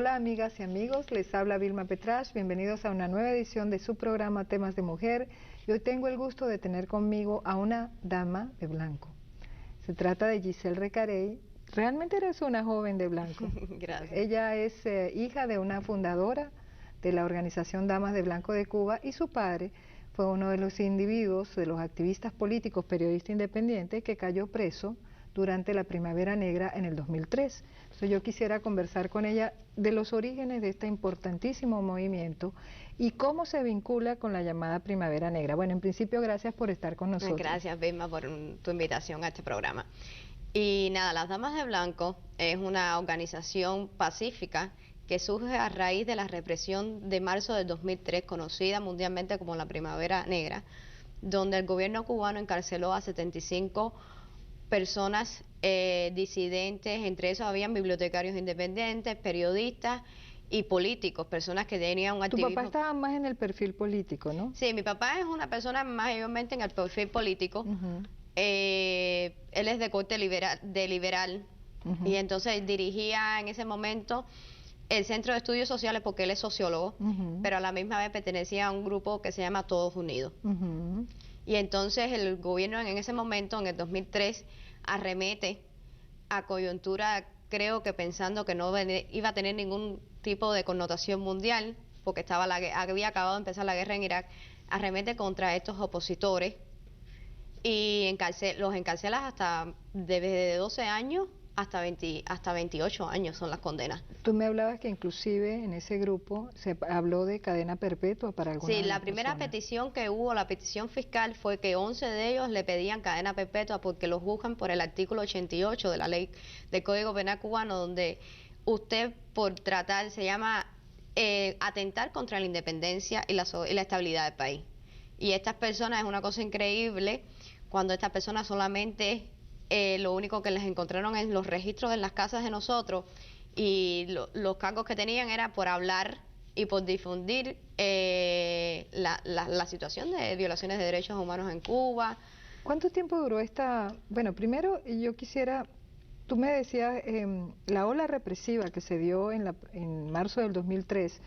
Hola amigas y amigos, les habla Vilma Petrash, bienvenidos a una nueva edición de su programa Temas de Mujer y hoy tengo el gusto de tener conmigo a una dama de blanco. Se trata de Giselle Recarey. Realmente eres una joven de blanco. Gracias. Ella es hija de una fundadora de la organización Damas de Blanco de Cuba y su padre fue uno de los individuos, de los activistas políticos, periodista independiente que cayó preso durante la Primavera Negra en el 2003. Entonces yo quisiera conversar con ella de los orígenes de este importantísimo movimiento y cómo se vincula con la llamada Primavera Negra. Bueno, en principio, gracias por estar con nosotros. Gracias, Vilma, por tu invitación a este programa. Y nada, las Damas de Blanco es una organización pacífica que surge a raíz de la represión de marzo del 2003, conocida mundialmente como la Primavera Negra, donde el gobierno cubano encarceló a 75 personas disidentes, entre esos habían bibliotecarios independientes, periodistas y políticos, personas que tenían un activismo. Tu papá estaba más en el perfil político, ¿no? Sí, mi papá es una persona mayormente en el perfil político. Él es de corte liberal y entonces dirigía en ese momento el Centro de Estudios Sociales porque él es sociólogo, pero a la misma vez pertenecía a un grupo que se llama Todos Unidos. Y entonces el gobierno en ese momento, en el 2003, arremete a coyuntura, creo que pensando que no iba a tener ningún tipo de connotación mundial, porque había acabado de empezar la guerra en Irak, arremete contra estos opositores y los encarcela desde 12 años hasta 28 años son las condenas. Tú me hablabas que inclusive en ese grupo se habló de cadena perpetua para algunas. Sí, la primera petición que hubo, la petición fiscal, fue que 11 de ellos le pedían cadena perpetua porque los juzgan por el artículo 88 de la ley del Código Penal cubano, donde usted por tratar, se llama atentar contra la independencia y la estabilidad del país. Y estas personas, es una cosa increíble, cuando estas personas solamente lo único que les encontraron en los registros en las casas de nosotros y los cargos que tenían era por hablar y por difundir la situación de violaciones de derechos humanos en Cuba. ¿Cuánto tiempo duró esta? Bueno, primero yo quisiera, tú me decías, la ola represiva que se dio en marzo del 2003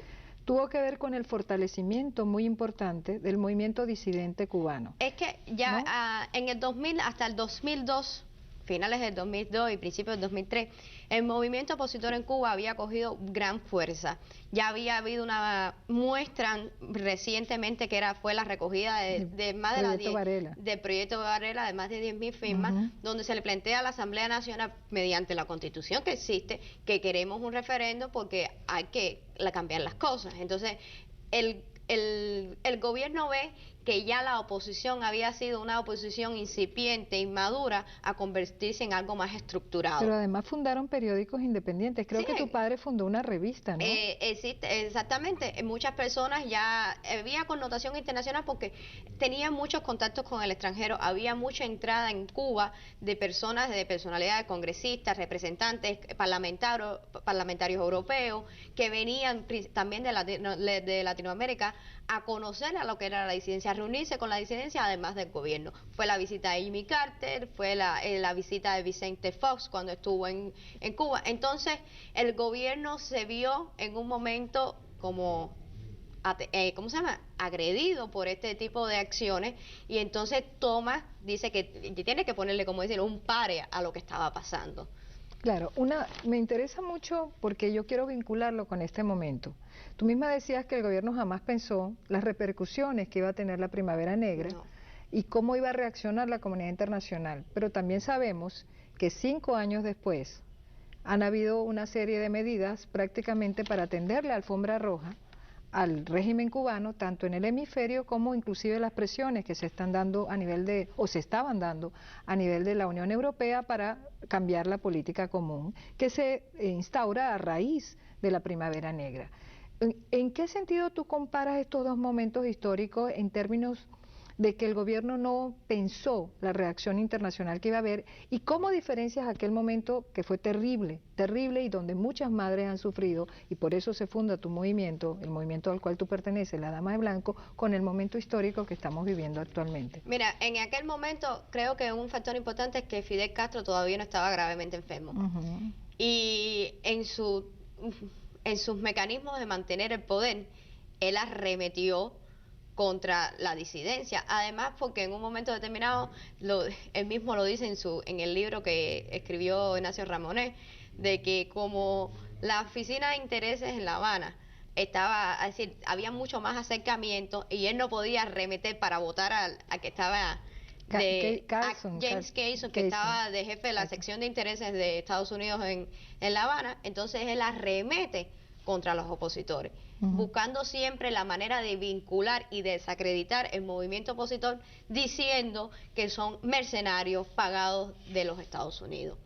tuvo que ver con el fortalecimiento muy importante del movimiento disidente cubano. Es que ya, ¿no? En el 2000 hasta el 2002, finales del 2002 y principios del 2003, el movimiento opositor en Cuba había cogido gran fuerza. Ya había habido una muestra recientemente que fue la recogida de más de del proyecto Varela, de más de 10.000 firmas, donde se le plantea a la Asamblea Nacional, mediante la Constitución que existe, que queremos un referendo porque hay que cambiar las cosas. Entonces, el gobierno ve que ya la oposición había sido una oposición incipiente, inmadura, a convertirse en algo más estructurado. Pero además fundaron periódicos independientes. Creo que tu padre fundó una revista, ¿no? Exactamente. Muchas personas ya había connotación internacional porque tenían muchos contactos con el extranjero. Había mucha entrada en Cuba de personas, de personalidades, congresistas, representantes, parlamentarios europeos que venían también de Latinoamérica a conocer a lo que era la disidencia, a reunirse con la disidencia además del gobierno. Fue la visita de Jimmy Carter, fue la visita de Vicente Fox cuando estuvo en Cuba. Entonces el gobierno se vio en un momento como ¿cómo se llama? Agredido por este tipo de acciones y entonces dice que tiene que ponerle, como decir, un pare a lo que estaba pasando. Claro, me interesa mucho porque yo quiero vincularlo con este momento. Tú misma decías que el gobierno jamás pensó las repercusiones que iba a tener la Primavera Negra y cómo iba a reaccionar la comunidad internacional, pero también sabemos que 5 años después han habido una serie de medidas prácticamente para tenderle alfombra roja al régimen cubano, tanto en el hemisferio como inclusive las presiones que se están dando a nivel se estaban dando a nivel de la Unión Europea para cambiar la política común que se instaura a raíz de la Primavera Negra. ¿En qué sentido tú comparas estos dos momentos históricos en términos de que el gobierno no pensó la reacción internacional que iba a haber y cómo diferencias aquel momento que fue terrible, terrible y donde muchas madres han sufrido y por eso se funda tu movimiento, el movimiento al cual tú perteneces, la Dama de Blanco, con el momento histórico que estamos viviendo actualmente? Mira, en aquel momento creo que un factor importante es que Fidel Castro todavía no estaba gravemente enfermo y en sus mecanismos de mantener el poder, él arremetió contra la disidencia. Además, porque en un momento determinado, él mismo lo dice en el libro que escribió Ignacio Ramonet, de que como la oficina de intereses en La Habana estaba, es decir, había mucho más acercamiento y él no podía arremeter para votar a que estaba James Carson, que estaba de jefe de la sección de intereses de Estados Unidos en La Habana. Entonces él arremete contra los opositores, buscando siempre la manera de vincular y desacreditar el movimiento opositor, diciendo que son mercenarios pagados de los Estados Unidos.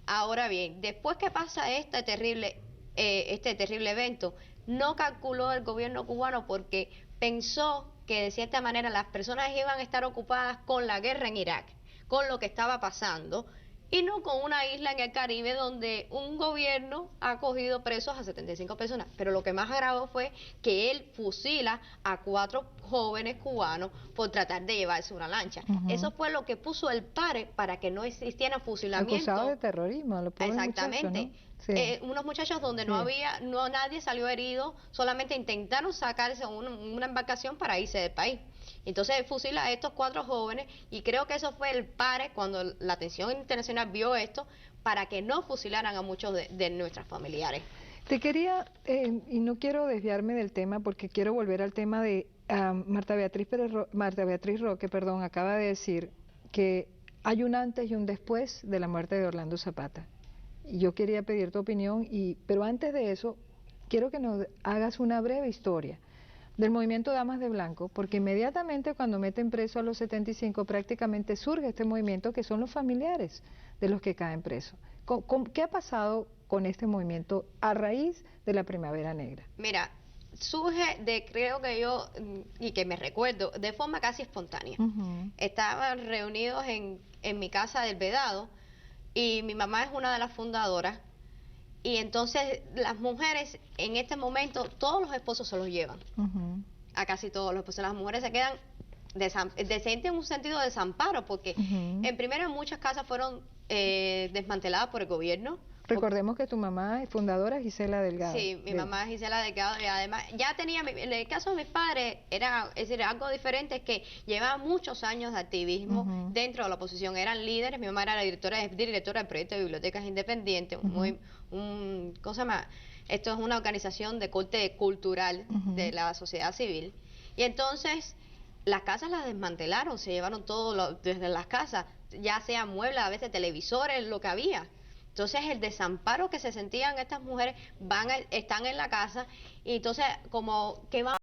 Ahora bien, después que pasa este terrible evento, no calculó el gobierno cubano porque pensó que de cierta manera las personas iban a estar ocupadas con la guerra en Irak, con lo que estaba pasando, y no con una isla en el Caribe donde un gobierno ha cogido presos a 75 personas. Pero lo que más agravó fue que él fusila a 4 jóvenes cubanos por tratar de llevarse una lancha. Eso fue lo que puso el pare para que no existiera fusilamiento. Acusado de terrorismo, lo pobre Exactamente. Muchacho, ¿no? Sí. Unos muchachos donde nadie salió herido, solamente intentaron sacarse una embarcación para irse del país. Entonces fusila a estos 4 jóvenes y creo que eso fue el pare cuando la atención internacional vio esto para que no fusilaran a muchos de nuestras familiares. Te quería, y no quiero desviarme del tema porque quiero volver al tema de Marta Beatriz Roque, acaba de decir que hay un antes y un después de la muerte de Orlando Zapata. Y yo quería pedir tu opinión, pero antes de eso, quiero que nos hagas una breve historia del movimiento Damas de Blanco, porque inmediatamente cuando meten preso a los 75 prácticamente surge este movimiento que son los familiares de los que caen presos. ¿Qué ha pasado con este movimiento a raíz de la Primavera Negra? Mira, surge creo que yo, y que me recuerdo, de forma casi espontánea. Estaban reunidos en mi casa del Vedado y mi mamá es una de las fundadoras. Y entonces las mujeres en este momento, todos los esposos se los llevan, a casi todos los esposos. Las mujeres se quedan sienten un sentido de desamparo, porque en primero muchas casas fueron desmanteladas por el gobierno. Recordemos que tu mamá es fundadora Gisela Delgado. Sí, mi mamá es Gisela Delgado, y además ya tenía, en el caso de mis padres, es decir, algo diferente, es que llevaba muchos años de activismo dentro de la oposición, eran líderes. Mi mamá era la directora del proyecto de bibliotecas independientes, ¿cómo se llama? Esto es una organización de corte cultural de la sociedad civil, y entonces las casas las desmantelaron, se llevaron todo desde las casas, ya sea muebles, a veces televisores, lo que había. Entonces el desamparo que se sentían estas mujeres están en la casa, y entonces como que van